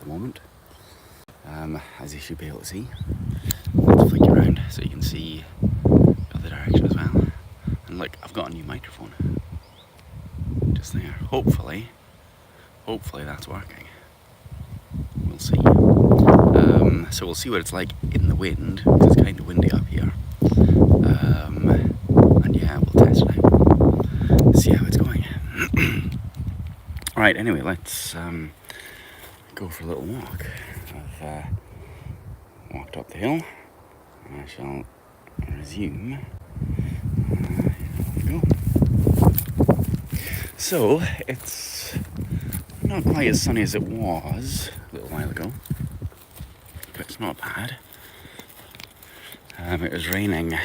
moment. As you should be able to see. Let's flick you around so you can see the other direction as well. And look, I've got a new microphone just there. Hopefully that's working. We'll see. So we'll see what it's like in the wind, because it's kind of windy up here. And yeah, we'll test it out. See how it's going. Right, anyway, let's go for a little walk. I've walked up the hill, and I shall resume. Here we go. So, it's not quite as sunny as it was a little while ago, but it's not bad. It was raining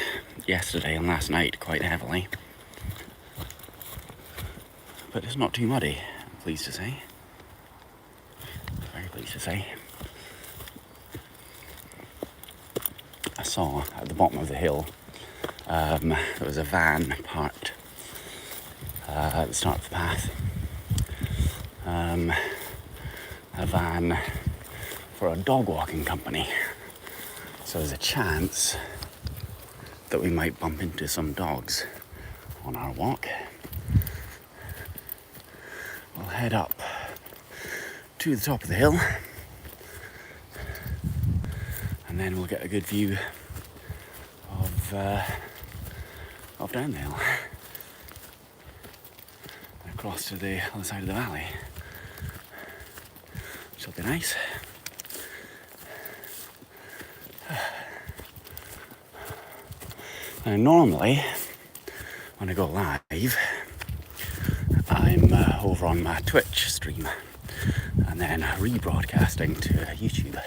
yesterday and last night quite heavily, but it's not too muddy, I'm pleased to say. Very pleased to say. I saw at the bottom of the hill there was a van parked at the start of the path. A van for a dog walking company. So there's a chance that we might bump into some dogs on our walk. We'll head up to the top of the hill, and then we'll get a good view of down the hill and across to the other side of the valley, which will be nice. Now normally when I go live, I'm over on my Twitch stream and then rebroadcasting to YouTube.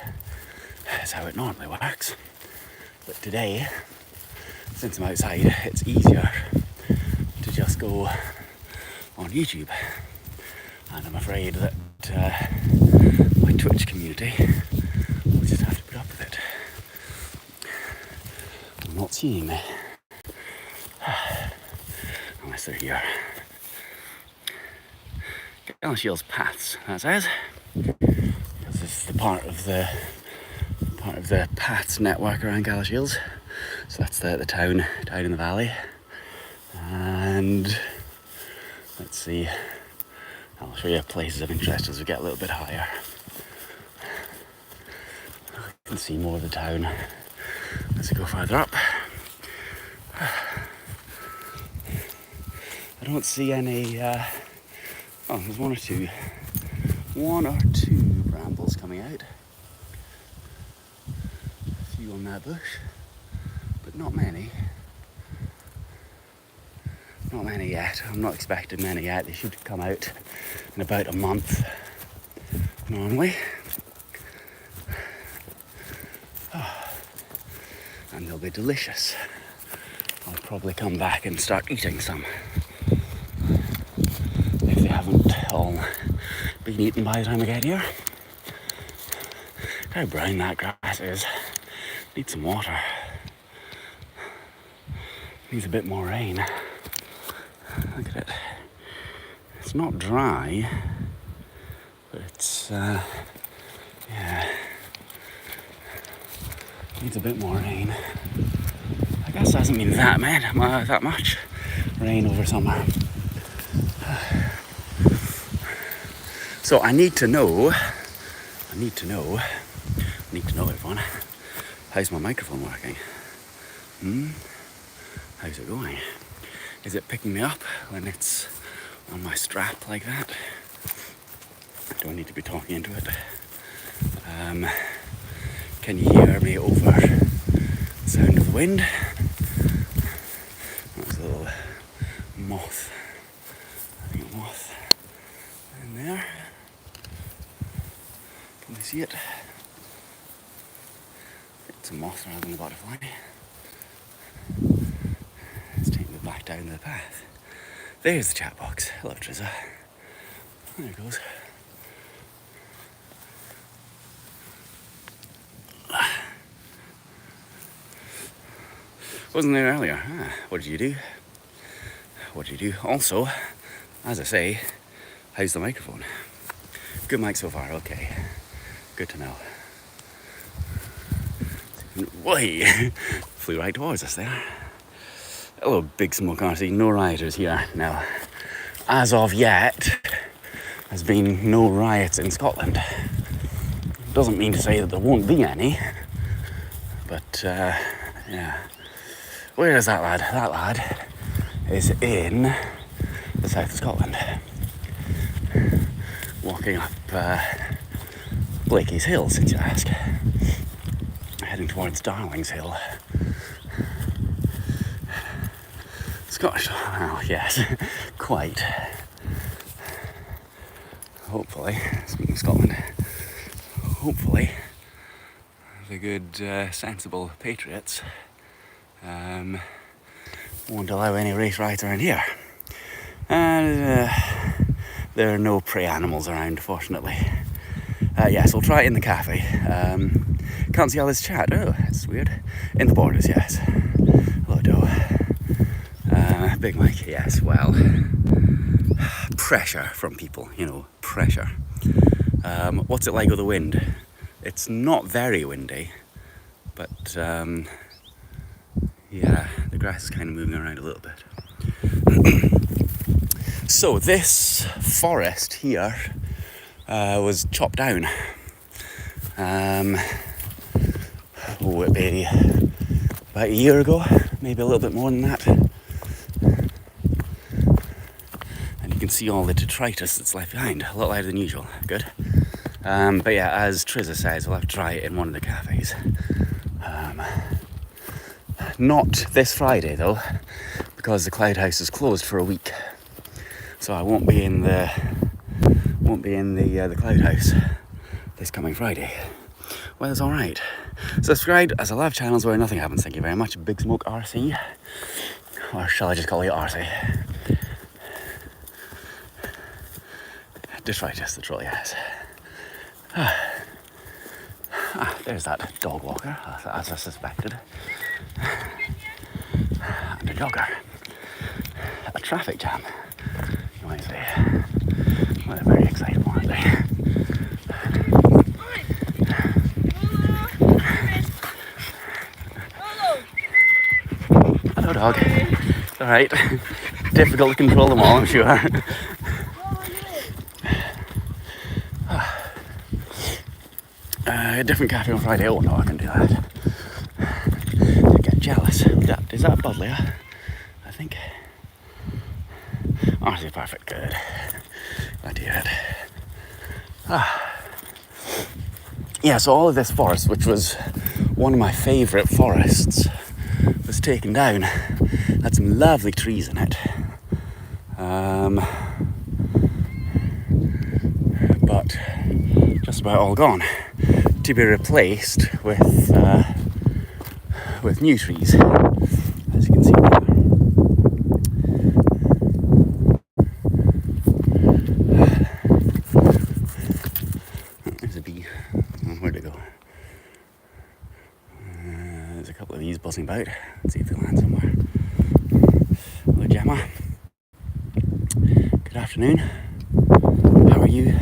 That's how it normally works. But today, since I'm outside, it's easier to just go on YouTube. And I'm afraid that my Twitch community will just have to put up with it. I'm not seeing me. Unless they're here. Galashiels paths, that says. Because this is the part of the paths network around Galashiels. So that's the town down in the valley. And let's see. I'll show you places of interest as we get a little bit higher. You can see more of the town as we go further up. I don't see any, there's one or two brambles coming out. A few on that bush, but not many. Not many yet. I'm not expecting many yet. They should come out in about a month, normally. And they'll be delicious. I'll probably come back and start eating some. If they haven't all been eaten by the time I get here. Look how brown that grass is. Needs some water. Needs a bit more rain. Look at it. It's not dry, but it's, needs a bit more rain. I guess it hasn't been that much rain over summer. So I need to know everyone, how's my microphone working? How's it going? Is it picking me up when it's on my strap like that? Do I need to be talking into it? Can you hear me over the sound of the wind? There's a little moth. I think a moth in there. Can you see it? It's a moth rather than a butterfly. It's taking me back down the path. There's the chat box. Hello, Trizza. There it goes. Wasn't there earlier? What did you do? Also, as I say, how's the microphone? Good mic so far, okay. Good to know. Way flew right towards us there. Hello, Big Smoke RC. No rioters here now. As of yet, there's been no riots in Scotland. Doesn't mean to say that there won't be any, but yeah. Where is that lad? That lad is in the south of Scotland, walking up Blakey's Hill, since you ask, heading towards Darling's Hill. Scottish, well, yes, quite. Hopefully, speaking of Scotland, hopefully the good, sensible patriots won't allow any race riots around here. And there are no prey animals around, fortunately. Yes, we'll try it in the cafe. Can't see all this chat. Oh, that's weird. In the borders, yes. Hello, Doe. Big Mike, yes, well. Pressure from people, you know, pressure. What's it like with the wind? It's not very windy, but yeah, the grass is kind of moving around a little bit. So this forest here was chopped down. It'd be about a year ago, maybe a little bit more than that. And you can see all the detritus that's left behind, a lot lighter than usual. Good. But yeah, as Trizza says, we'll have to try it in one of the cafes. Not this Friday though, because the Cloud House is closed for a week. So I won't be in the Cloud House this coming Friday. Well, it's all right. Subscribe, as I love channels where nothing happens. Thank you very much, Big Smoke RC, or shall I just call you RC? Detritus, the troll, yes. There's that dog walker, as I suspected, and a jogger. A traffic jam, you might say. Well, they're very excitable, aren't they? Hello, dog. It's all right. Difficult to control them all, I'm sure. A different cafe on Friday. Oh no, I can do that. I get jealous. Is that a Bodleian? I think. Oh, this is perfect. Good. Glad to hear it. Yeah, so all of this forest, which was one of my favourite forests, was taken down. Had some lovely trees in it. But just about all gone, to be replaced with new trees, as you can see there. There's a bee. Where'd it go? There's a couple of these buzzing about. Let's see if they land somewhere. Hello, Gemma. Good afternoon. How are you?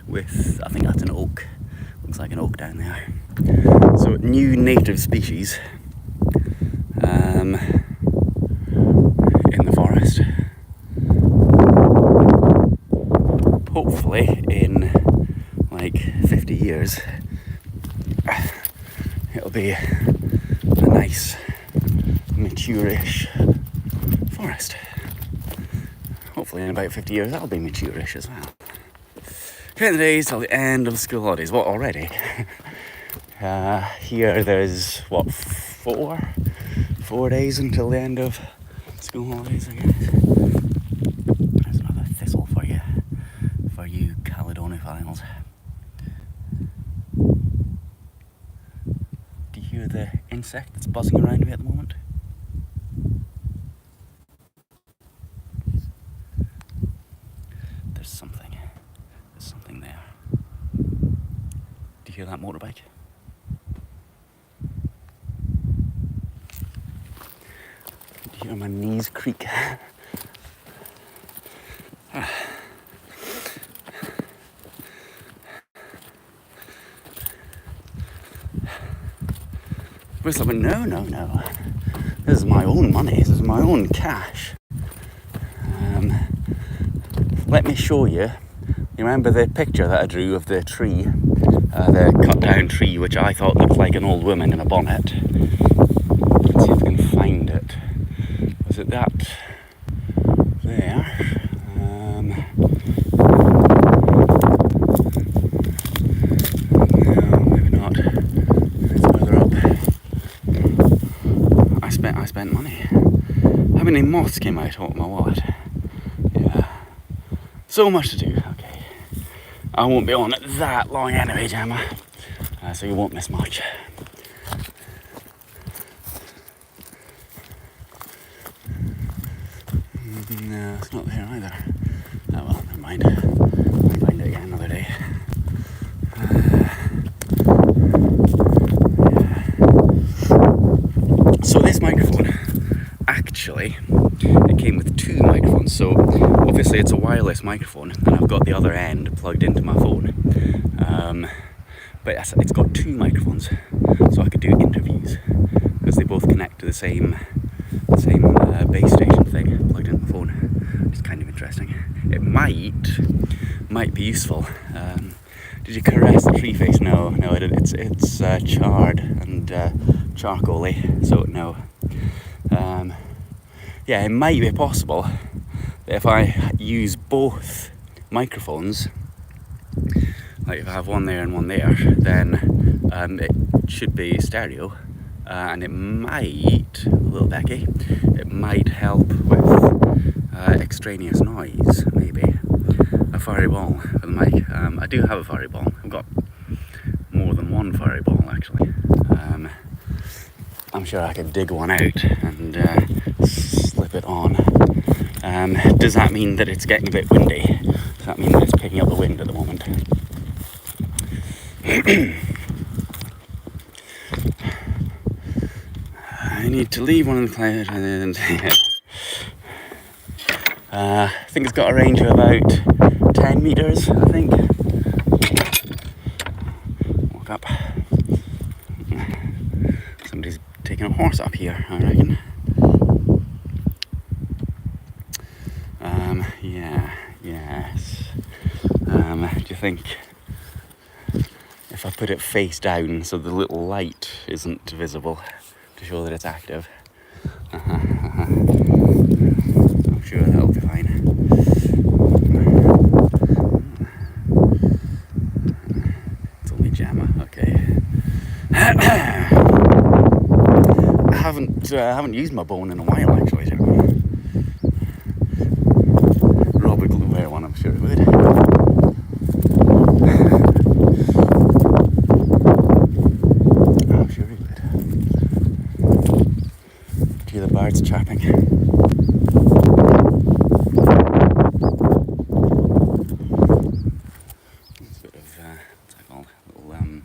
With, I think that's an oak, looks like an oak down there. So new native species in the forest. Hopefully in like 50 years it'll be a nice mature-ish forest. Hopefully in about 50 years that'll be mature-ish as well. 20 days till the end of school holidays. What, already? Here there's, what, four days until the end of school holidays, I guess. There's another thistle for you Caledonophiles. Do you hear the insect that's buzzing around me at the moment? There's something there. Do you hear that motorbike? hear my knees creak. Whistler went, no. This is my own money. This is my own cash. Let me show you. You remember the picture that I drew of the tree? The cut down tree, which I thought looked like an old woman in a bonnet. Let's see if I can find it. Was it that there? No, maybe not. It's further up. I spent money. How many moths came out of my wallet? Yeah. So much to do. Okay. I won't be on it that long anyway, Gemma. So you won't miss much. No, it's not there either. Oh well, never mind. I'll find it again another day. So this microphone, actually, it came with two microphones. So obviously it's a wireless microphone, and I've got the other end plugged into my phone. But it's got two microphones, so I could do interviews because they both connect to the same base station thing plugged into my phone. Which is kind of interesting. It might be useful. Did you caress the tree face? No, I didn't. It's charred and charcoaly, so no. Yeah, it might be possible that if I use both microphones, like if I have one there and one there, then it should be stereo, and it might, a little Becky, it might help with extraneous noise, maybe. A furry ball for the mic. I do have a furry ball. I've got more than one furry ball actually. I'm sure I could dig one out and slip it on. Does that mean that it's getting a bit windy? Does that mean that it's picking up the wind at the moment? I need to leave one in the cloud and I think it's got a range of about 10 metres, I think. Walk up. Somebody's taking a horse up here, I reckon. Yes. Do you think if I put it face down so the little light isn't visible to show that it's active? I'm sure that'll be fine. It's only Gemma, okay. I haven't used my bone in a while actually, Gemma. Rob would wear one, I'm sure he would. I'm sure he would. Do you hear the birds chirping? It's a bit of, what's that called? A little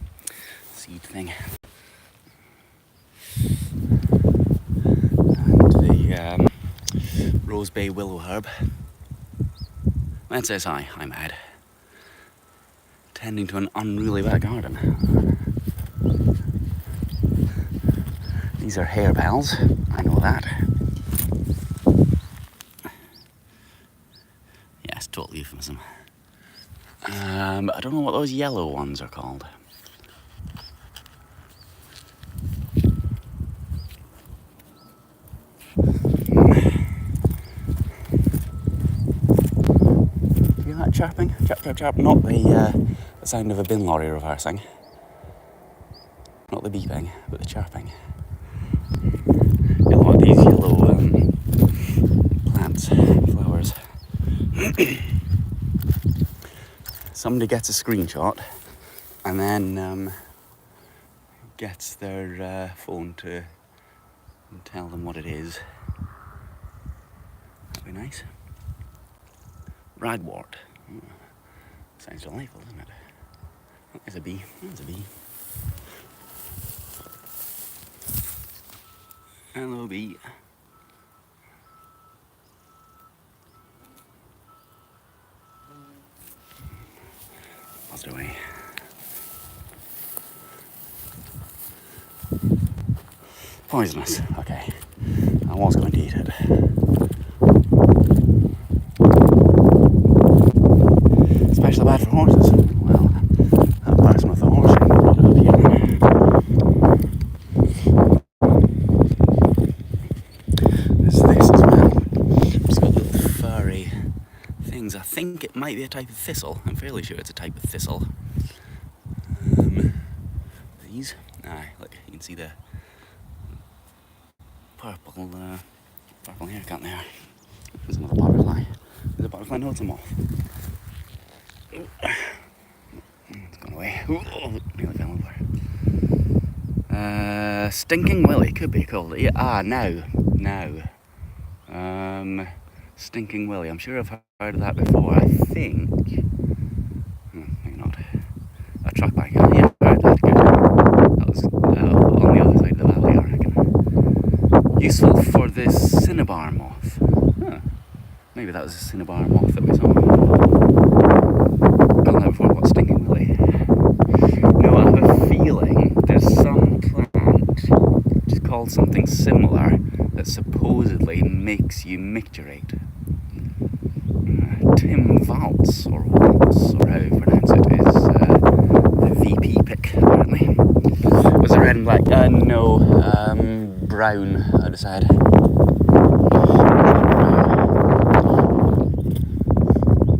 seed thing. And the Rose Bay willow herb. That says hi, I'm Ed. Tending to an unruly back garden. These are harebells, I know that. Yes, total euphemism. But I don't know what those yellow ones are called. Hear that chirping? Chirp, chirp, chirp. Not the sound of a bin lorry reversing. Not the beeping, but the chirping. A lot of these yellow plants, flowers. Somebody gets a screenshot and then gets their phone to tell them what it is. That'd be nice. Ragwort. Sounds delightful, doesn't it? Oh, there's a bee. There's a bee. Hello, bee. Poisonous. Okay. I was going to eat it. Especially bad for horses. Well, that person with the horse brought it up here. There's this as well. It's got little furry things. I think it might be a type of thistle. I'm fairly sure it's a type of thistle. These. Aye, look, you can see the purple haircut there. There's another butterfly. There's a butterfly. No, it's a moth. It's gone away. Nearly fell over. Stinking Willie could be called it. Yeah, now. Stinking Willie. I'm sure I've heard of that before. I think. Maybe not. A truck bike. Yeah, I heard that. Good. That was on the other side of the valley, I reckon. Useful for the cinnabar moth. Huh. Maybe that was a cinnabar moth that we saw. Got that before. What, Stinking Willie? No, I have a feeling there's some plant which is called something similar that supposedly makes you micturate. Tim Waltz, or Waltz, or how you pronounce it, is the VP pick, apparently. Was it red and black? No, brown, I decided.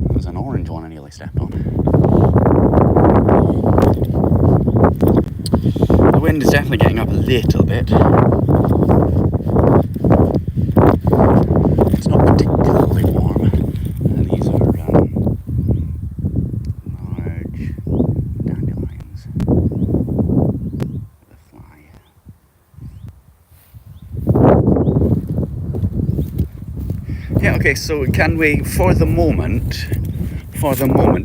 There's an orange one I nearly stepped on. The wind is definitely getting up a little bit. It's not particularly warm. These are large dandelions. The fly. Yeah, okay, so can we, for the moment,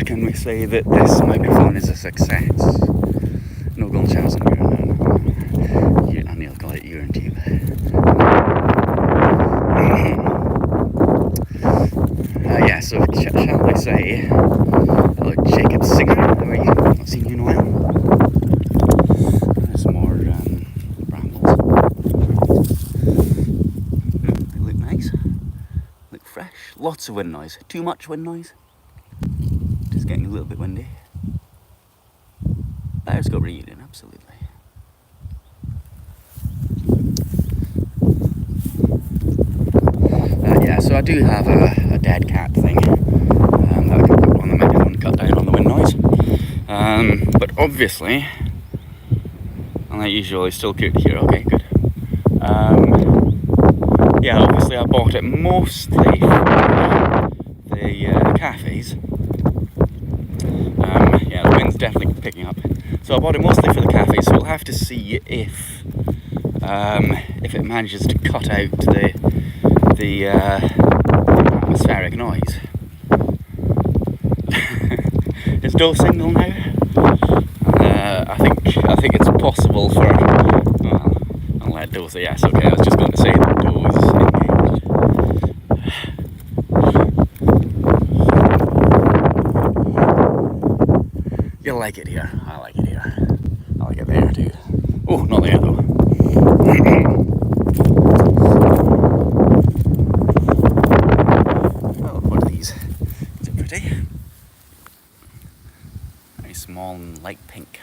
can we say that this microphone is a success? No golden showers in here, no. I nearly call it urine tube. Yeah, so shall I say, hello Jacob Singer, how are you? Not seen you in a while. There's some more brambles. They look nice, look fresh, lots of wind noise, too much wind noise, just getting a little bit windy. There's got reunion, absolutely. Yeah, so I do have a dead cat thing that I can put on the microphone, cut down on the wind noise. But obviously, and that usually still good here. Okay, good. Yeah, obviously I bought it mostly for the cafes. Yeah, the wind's definitely picking up. So I bought it mostly for the cafes. So we'll have to see if it manages to cut out the atmospheric noise. Is Doe single now? I think it's possible for. Well, I'll let Doe say yes. Okay, I was just going to say that Doe is engaged. You'll like it here. I like it here. I like it there too. Oh, not there though. Small and light pink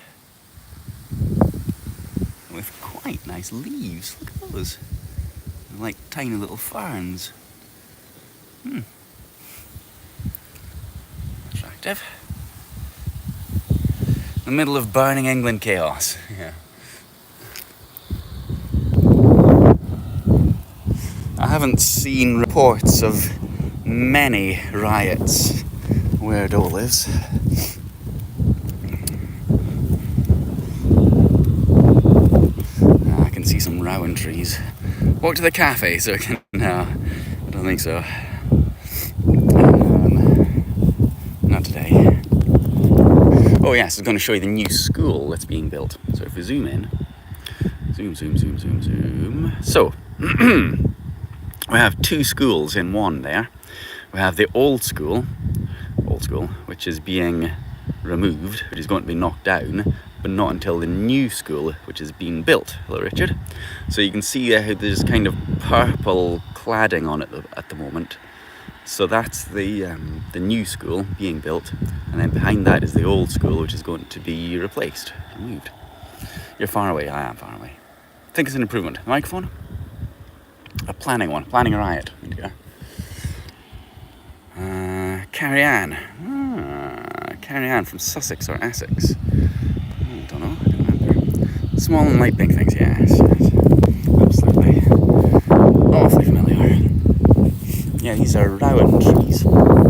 with quite nice leaves. Look at those, like tiny little ferns. Attractive. The middle of burning England chaos. Yeah. I haven't seen reports of many riots where Doe lives. See some rowan trees. Walk to the cafe so I can. No, I don't think so. Not today. Oh yes, I'm going to show you the new school that's being built. So if we zoom in, zoom. So we have two schools in one there. We have the old school, which is being removed, which is going to be knocked down, but not until the new school, which is being built. Hello, Richard. So you can see how there's kind of purple cladding on it at the moment. So that's the new school being built, and then behind that is the old school, which is going to be replaced and moved. You're far away. I am far away. I think it's an improvement. The microphone? A planning one. Planning a riot. Carrie Ann. Carrie Ann from Sussex or Essex. I don't know. I don't remember. Small and light big things, yes. Absolutely. Awfully familiar. Yeah, these are rowan trees.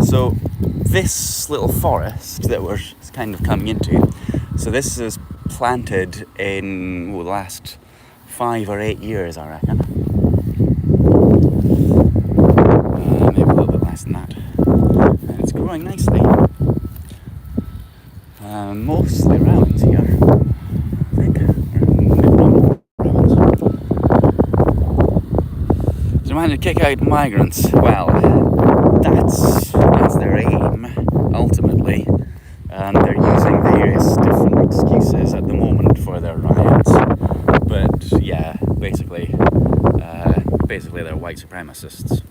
So this little forest that we're kind of coming into, so this is planted in the last 5 or 8 years, I reckon. Maybe a little bit less than that. And it's growing nicely. Mostly rowans here, I think. So man to kick out migrants. Well, that's their aim, ultimately. They're using various different excuses at the moment for their riots. But yeah, basically they're white supremacists.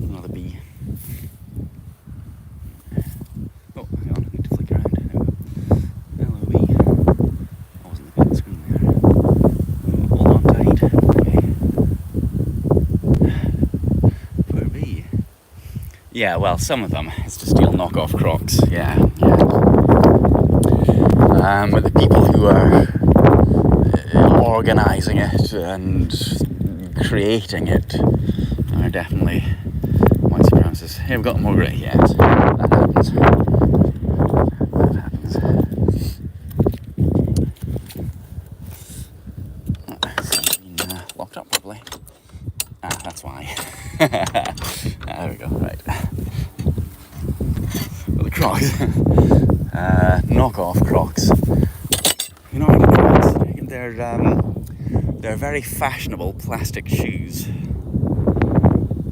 Another bee. Oh, hang on, I need to flick around. Hello, bee. I wasn't looking at the screen there. Oh, hold on tight. Okay. Poor bee. Yeah, well, some of them is to steal knockoff crocs. Yeah. But the people who are organising it and creating it are definitely white supremacists. Here we've got more grey, yes. That happens. It's been locked up properly. That's why. There we go, right. Well, the Crocs. Knockoff Crocs. You know what I mean, Crocs? They're very fashionable plastic shoes.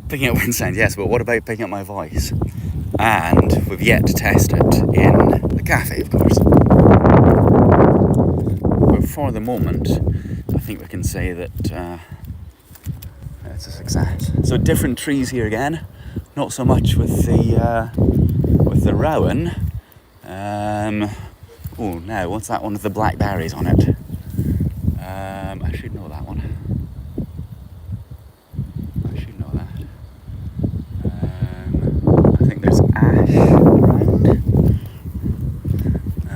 Picking up wind sounds, yes, but what about picking up my voice? And we've yet to test it in the cafe, of course. But for the moment, I think we can say that it's a success. So different trees here again. Not so much with the rowan. Oh, now what's that one with the blackberries on it? I should know that one. I should know that. I think there's ash around. I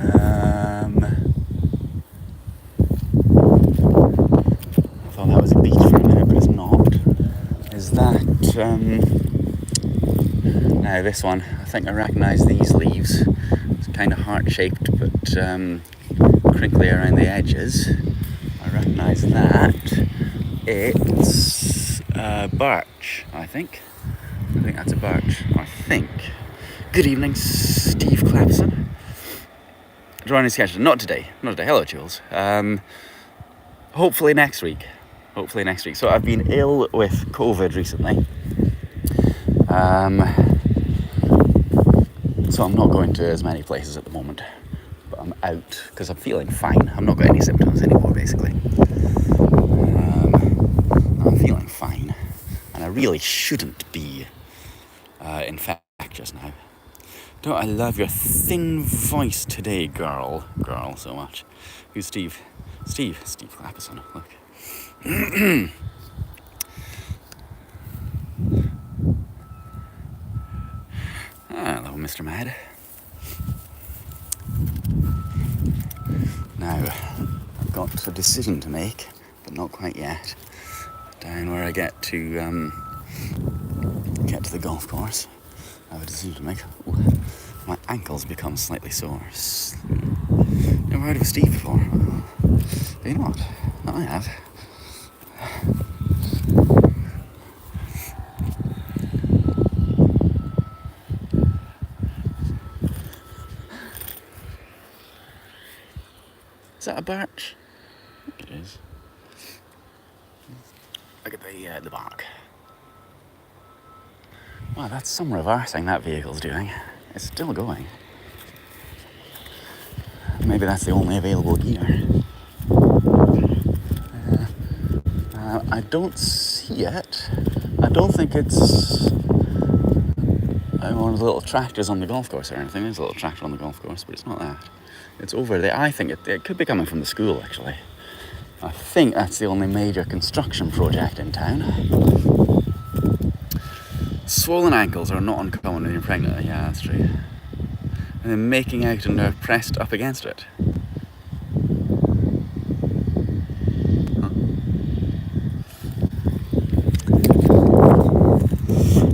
thought that was a beech for a minute, but it's not. Is that now this one? I think I recognise these leaves. It's kind of heart-shaped, but crinkly around the edges. I recognise that. It's birch, I think. I think that's a birch. I think. Good evening, Steve Clapson. Joining schedule. Not today. Hello, Jules. Hopefully next week. So I've been ill with COVID recently. So I'm not going to as many places at the moment. But I'm out because I'm feeling fine. I've not got any symptoms anymore, basically. I'm feeling fine. And I really shouldn't be infectious now. Don't I love your thin voice today, girl so much. Who's Steve? Steve Clapperson, look. Hello, Mr. Mad. Now, I've got a decision to make, but not quite yet. Down where I get to the golf course, I have a decision to make. Ooh, my ankles become slightly sore. Never heard of a Steve before. You know what? I have. Is that a birch? I think it is. Look at the bark. Wow, that's some reversing that vehicle's doing. It's still going. Maybe that's the only available gear. I don't see it. I don't think it's one of the little tractors on the golf course or anything. There's a little tractor on the golf course, but it's not that. It's over there. I think it could be coming from the school, actually. I think that's the only major construction project in town. Swollen ankles are not uncommon when you're pregnant. Yeah, that's true. And then making out and they're pressed up against it.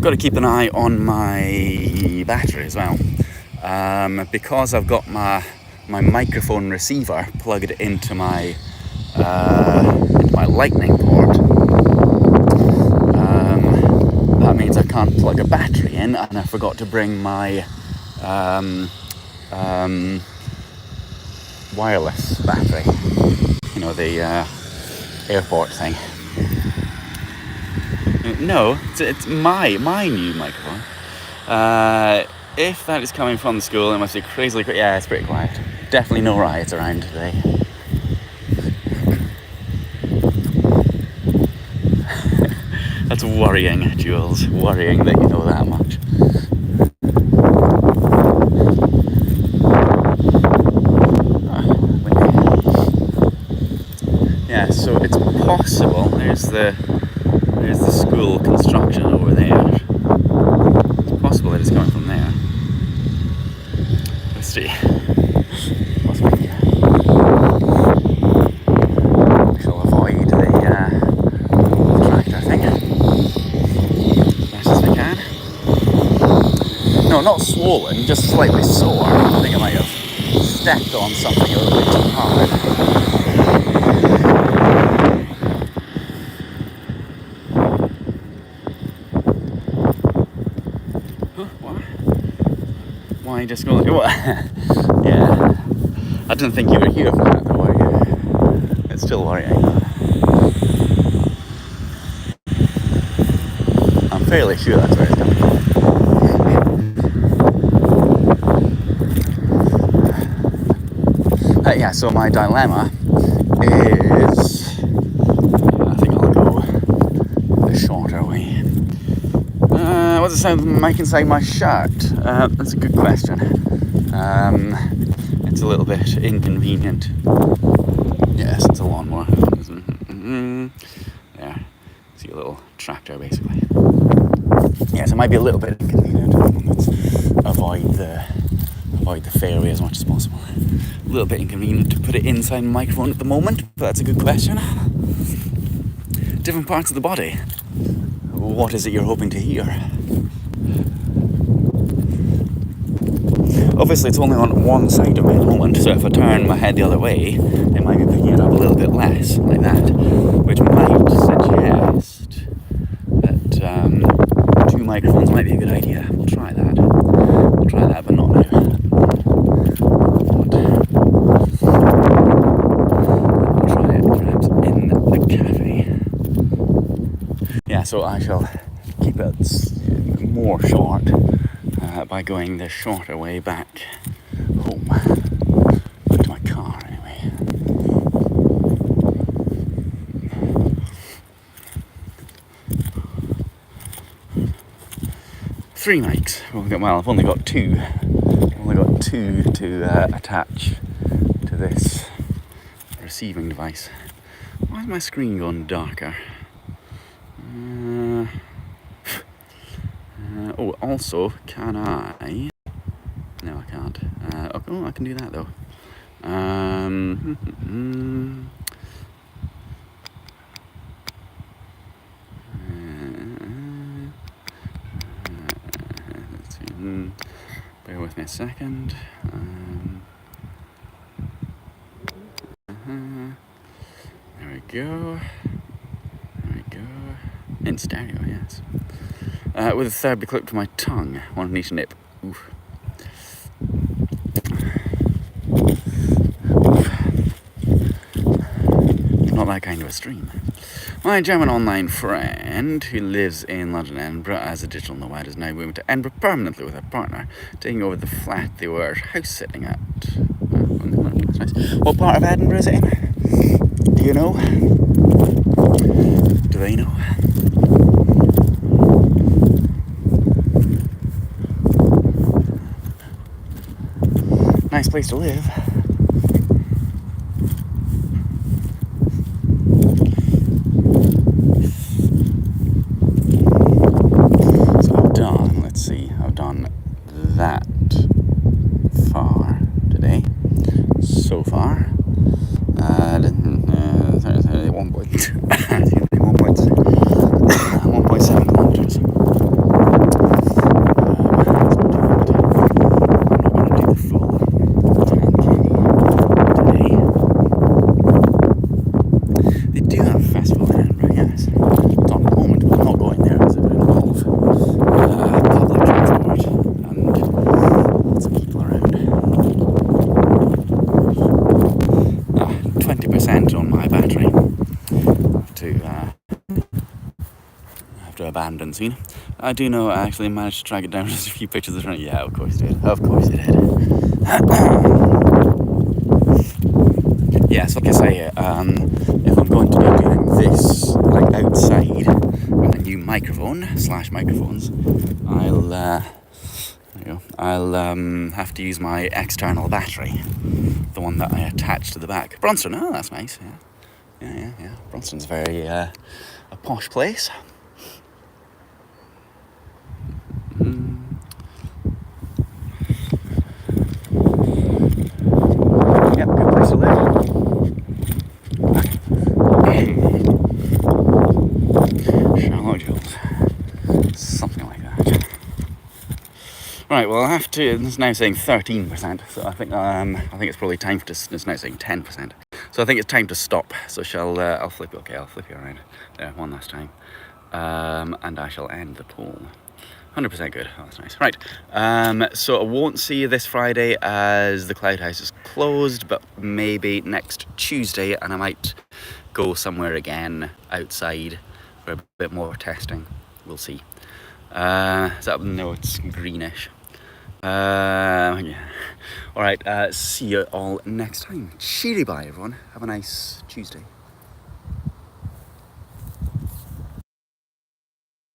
Got to keep an eye on my battery as well, because I've got my microphone receiver plugged into my lightning port. That means I can't plug a battery in, and I forgot to bring my wireless battery, you know, the airport thing. No, it's my new microphone. If that is coming from the school, it must be crazily quiet. Yeah, it's pretty quiet. Definitely no riots around today. That's worrying, Jules. Worrying that you know that much. Yeah, so it's possible. There's the school construction over there. It's possible that it's coming from there. Let's see. Possibly. We shall avoid the tractor thing as best as we can. No, not swollen, just slightly sore. I think I might have stepped on something a little bit too hard. Why just go? Yeah, I didn't think you were here for that, though, were you? It's still worrying. I'm fairly sure that's where it's coming from. Yeah, so my dilemma is, I think I'll go the shorter way. What's the sound of the mic inside my shirt? That's a good question. It's a little bit inconvenient. Yes, it's a lawnmower. There. See a little tractor, basically. Yes, it might be a little bit inconvenient. Let's avoid the fairway as much as possible. A little bit inconvenient to put it inside my microphone at the moment, but that's a good question. Different parts of the body. What is it you're hoping to hear? Obviously it's only on one side of me at the moment, so if I turn my head the other way, it might be picking it up a little bit less, like that, which might suggest that two microphones might be a good idea. We'll try that. But not now. We'll try it perhaps in the cafe. Yeah, so I shall keep it more short by going the shorter way back home. Back to my car, anyway. Three mics. Well, I've only got two. To attach to this receiving device. Why is my screen going darker? Also, can I? No, I can't. I can do that though. Let's see. Bear with me a second. There we go. In stereo, yes. With a third be clipped to my tongue, one on each nip. Oof. Not that kind of a stream. My German online friend who lives in London and Edinburgh as a digital nomad is now moving to Edinburgh permanently with her partner, taking over the flat they were house sitting at. That's nice. What part of Edinburgh is it in? Do you know? Do they know? Nice place to live. So I've done that far today. So far. 1.7 kilometers. On my battery to abandon scene. I do know I actually managed to track it down just a few pictures of it. Yeah, of course it did. Of course it did. Yes, like I say, if I'm going to be doing this like outside with a new microphones, I'll have to use my external battery, the one that I attach to the back. Bronston, oh, that's nice. Yeah. Bronston's very a posh place. Yep, good place to live. Charlotte Jones, something like that. Right, well, I have to. It's now saying 13%, so I think it's probably time to. It's now saying 10%, so I think it's time to stop. So I'll flip. Okay, I'll flip you around there one last time, and I shall end the poll. 100% good. Oh, that's nice. Right. So I won't see you this Friday as the Cloud House is closed, but maybe next Tuesday, and I might go somewhere again outside for a bit more testing. We'll see. No, it's greenish. Yeah. All right. See you all next time. Cheery bye, everyone. Have a nice Tuesday.